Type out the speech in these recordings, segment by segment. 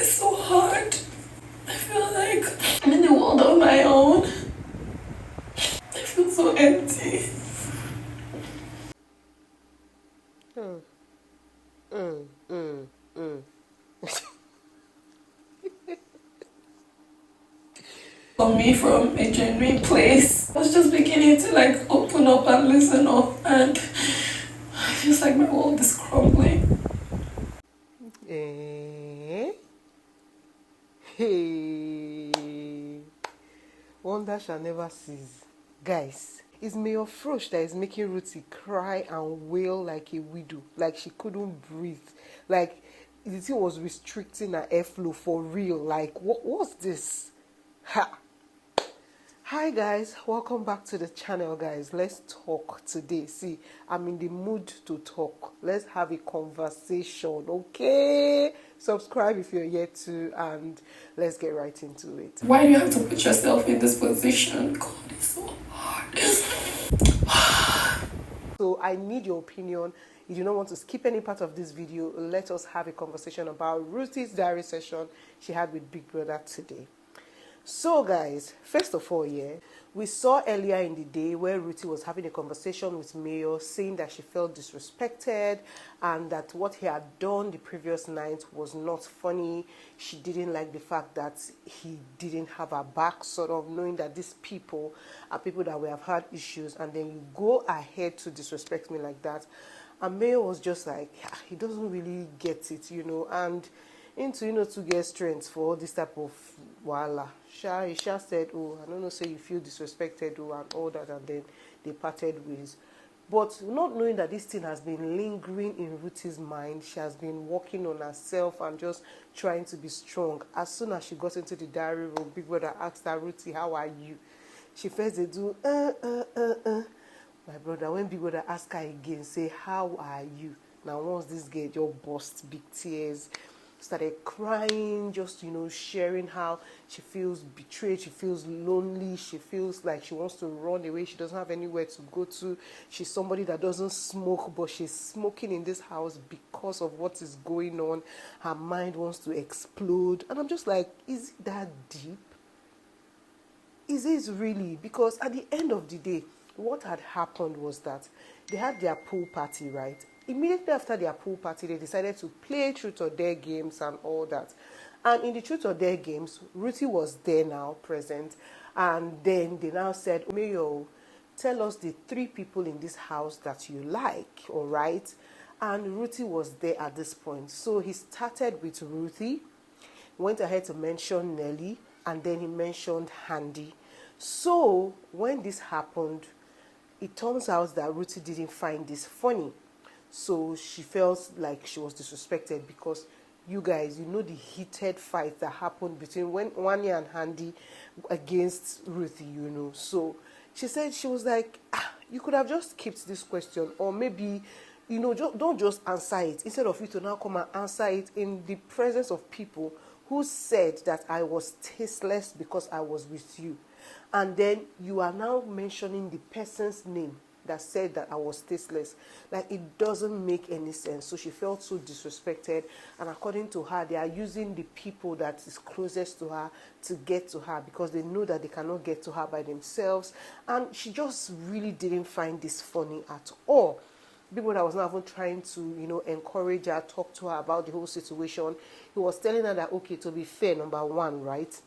is so hard. I feel like I'm in a world of my own. I feel so empty. For me, from a genuine place, I was just beginning to like open up and listen up, and it feels like my world is crumbling. Hey, wonder shall never cease. Guys, it's Mayor Frosh that is making Ruthie cry and wail like a widow, like she couldn't breathe, like the thing was restricting her airflow for real. Like, what's this? Ha! Hi guys, welcome back to the channel. Guys, let's talk today. See, I'm in the mood to talk. Let's have a conversation, okay? Subscribe if you're yet to, and let's get right into it. Why do you have to put yourself in this position? God, it's so hard. So I need your opinion. If you don't want to skip any part of this video, let us have a conversation about Ruthie's diary session she had with Big Brother today. So guys, first of all, we saw earlier in the day where Ruthie was having a conversation with Mayor, saying that she felt disrespected and that what he had done the previous night was not funny. She didn't like the fact that he didn't have her back, sort of knowing that these people are people that we have had issues, and then you go ahead to disrespect me like that. And Mayor was just like, he doesn't really get it, and into to get strength for all this type of wahala. He said, oh, I don't know, say you feel disrespected, and all that, and then they parted ways. But not knowing that this thing has been lingering in Ruthie's mind, she has been working on herself and just trying to be strong. As soon as she got into the diary room, Big Brother asked her, Ruthie, how are you? She first they do, My brother, when Big Brother asked her again, say, how are you? Now once this girl just burst big tears, started crying, just sharing how she feels betrayed, she feels lonely, she feels like she wants to run away, she doesn't have anywhere to go to. She's somebody that doesn't smoke, but she's smoking in this house because of what is going on. Her mind wants to explode, and I'm just like, is it that deep? Is it really? Because at the end of the day, what had happened was that they had their pool party, right? Immediately after their pool party, they decided to play truth or dare games and all that. And in the truth or dare games, Ruthie was there now, present. And then they now said, Mayo, tell us the 3 people in this house that you like, all right? And Ruthie was there at this point. So he started with Ruthie, went ahead to mention Nelly, and then he mentioned Handy. So when this happened, it turns out that Ruthie didn't find this funny. So she felt like she was disrespected because you guys, the heated fight that happened between Wanya and Handy against Ruthie, So she said, she was like, you could have just skipped this question, or maybe, don't just answer it. Instead of you to now come and answer it in the presence of people who said that I was tasteless because I was with you. And then you are now mentioning the person's name that said that I was tasteless. Like, it doesn't make any sense. So she felt so disrespected, and according to her, they are using the people that is closest to her to get to her because they know that they cannot get to her by themselves. And she just really didn't find this funny at all. People that was not even trying to, encourage her, talk to her about the whole situation. He was telling her that, okay, to be fair, number 1, right?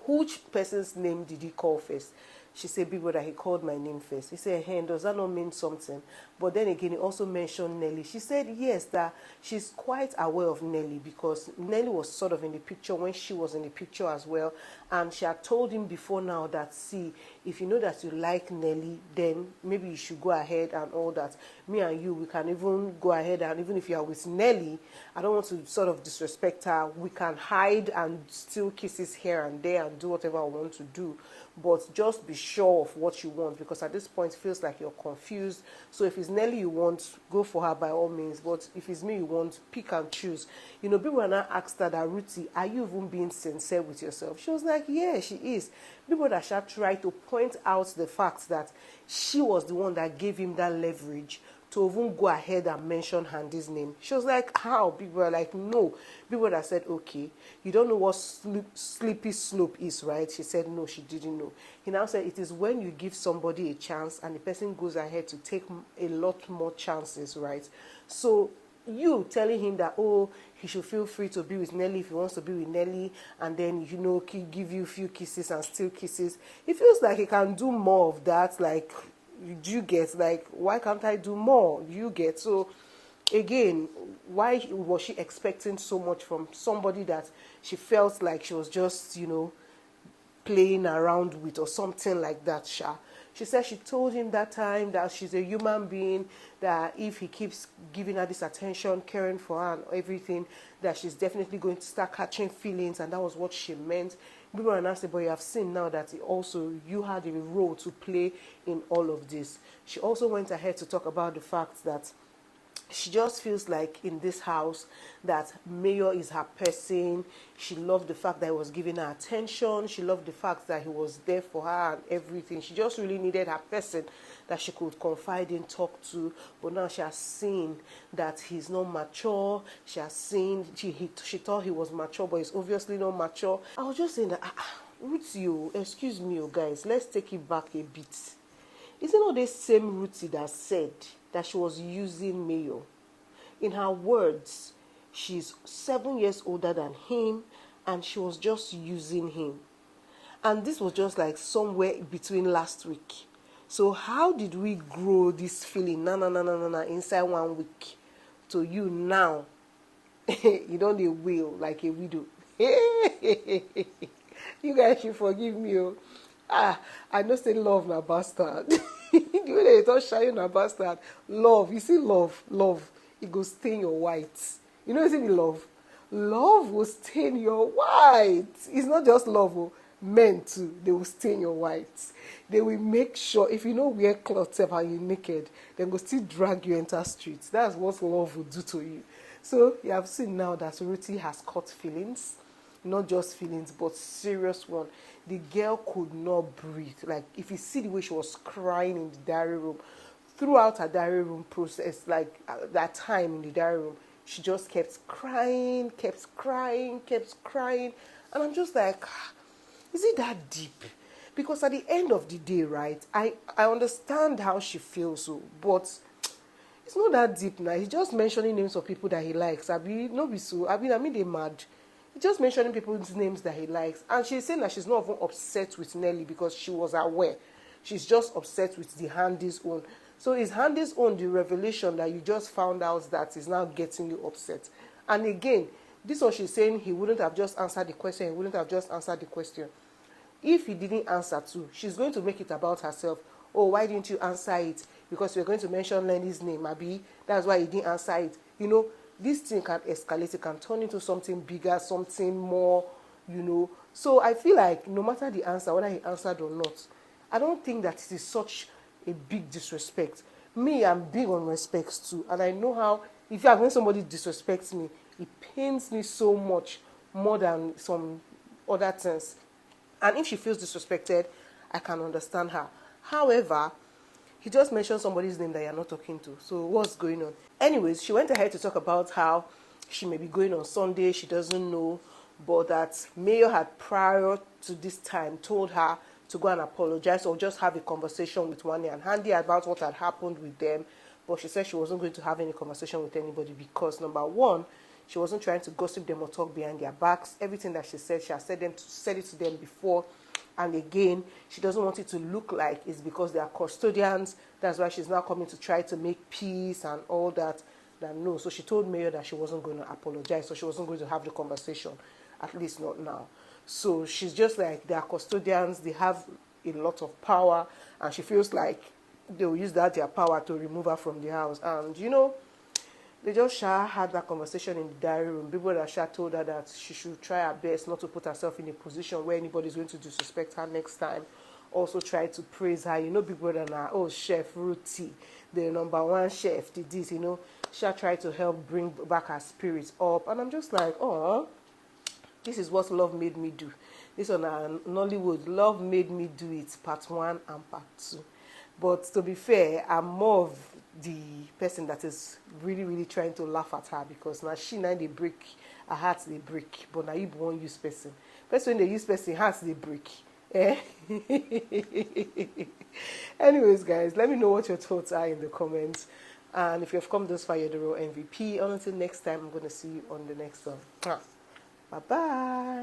Which person's name did he call first? She said, Big Brother, he called my name first. He said, hey, does that not mean something? But then again, he also mentioned Nelly. She said, yes, that she's quite aware of Nelly because Nelly was sort of in the picture when she was in the picture as well. And she had told him before now that, see, if you know that you like Nelly, then maybe you should go ahead and all that. Me and you, we can even go ahead, and even if you are with Nelly, I don't want to sort of disrespect her. We can hide and still kiss his here and there and do whatever I want to do. But just be sure of what you want, because at this point it feels like you're confused. So if it's Nelly you want, go for her by all means. But if it's me you want, pick and choose. People now asked her that, Ruthie, are you even being sincere with yourself? She was like, yeah, she is. People that tried to point out the fact that she was the one that gave him that leverage to even go ahead and mention Handy's name. She was like, how? Big Brother, like, no. Big Brother said, okay, you don't know what slippery slope is, right? She said, no, she didn't know. He now said, it is when you give somebody a chance and the person goes ahead to take a lot more chances, right? So you telling him that, oh, he should feel free to be with Nelly if he wants to be with Nelly, and then, you know, he give you a few kisses and still kisses. It feels like he can do more of that. Like, you get, like, why can't I do more? You get. So again, why was she expecting so much from somebody that she felt like she was just, you know, playing around with or something like that, Sha? She said she told him that time that she's a human being, that if he keeps giving her this attention, caring for her and everything, that she's definitely going to start catching feelings, and that was what she meant. People are nasty, but you have seen now that also you had a role to play in all of this. She also went ahead to talk about the fact that she just feels like in this house that Mayor is her person. She loved the fact that he was giving her attention. She loved the fact that he was there for her and everything. She just really needed her person that she could confide in, talk to. But now she has seen that he's not mature. She has seen, she thought he was mature, but he's obviously not mature. I was just saying that, Ruthie, excuse me, guys, let's take it back a bit. Is it not the same Ruthie that said that she was using Mayor? In her words, she's 7 years older than him, and she was just using him. And this was just like somewhere between last week. So how did we grow this feeling, inside 1 week, to you now? You don't dey wail like a widow. You guys should forgive me. I know say love na bastard. The way they talk shy na bastard. Love, you see love, it go stain your white. You know, you see the love? Love will stain your white. It's not just love, men too, they will stain your white. They will make sure, if you know wear clothes and you're naked, they go still drag you enter streets. That's what love will do to you. So you have seen now that Ruthie has caught feelings. Not just feelings, but serious one. The girl could not breathe. Like, if you see the way she was crying in the diary room, throughout her diary room process, like that time in the diary room, she just kept crying. And I'm just like, is it that deep? Because at the end of the day, right, I understand how she feels, so, but it's not that deep now. He's just mentioning names of people that he likes. They mad. Just mentioning people's names that he likes. And she's saying that she's not even upset with Nelly because she was aware. She's just upset with the Handy's own. So is Handy's own the revelation that you just found out that is now getting you upset? And again, this one she's saying he wouldn't have just answered the question. If he didn't answer too, she's going to make it about herself. Oh, why didn't you answer it? Because you're going to mention Lenny's name, Abi. That's why you didn't answer it. You know, this thing can escalate, it can turn into something bigger, something more, you know. So I feel like no matter the answer, whether he answered or not, I don't think that it is such a big disrespect. Me, I'm big on respect too. And I know how, if when somebody disrespects me, it pains me so much more than some other things. And if she feels disrespected, I can understand her. However, he just mentioned somebody's name that you're not talking to. So what's going on? Anyways, she went ahead to talk about how she may be going on Sunday. She doesn't know. But that Mayor had, prior to this time, told her to go and apologize or just have a conversation with Wani and Handy about what had happened with them. But she said she wasn't going to have any conversation with anybody because, number one, she wasn't trying to gossip them or talk behind their backs. Everything that she said it to them before. And again, she doesn't want it to look like it's because they are custodians. That's why she's now coming to try to make peace and all that. No. So she told Mayor that she wasn't going to apologize. So she wasn't going to have the conversation, at least not now. So she's just like, they are custodians. They have a lot of power. And she feels like they will use their power to remove her from the house. And, you know, they just had that conversation in the diary room. People that told her that she should try her best not to put herself in a position where anybody's going to disrespect her next time. Also try to praise her. You know, Big Brother now, oh, Chef Ruthie, the #1 chef, did this, you know. She tried to help bring back her spirits up. And I'm just like, oh, this is what love made me do. This on Nollywood, love made me do it, part 1 and part 2. But to be fair, I'm more of the person that is really, really trying to laugh at her, because now she they break, her heart they break, but now you won't use person. Person when they use person, hearts they break. Eh? Anyways, guys, let me know what your thoughts are in the comments. And if you've come this far, you're the real MVP. Until next time, I'm going to see you on the next one. Bye-bye.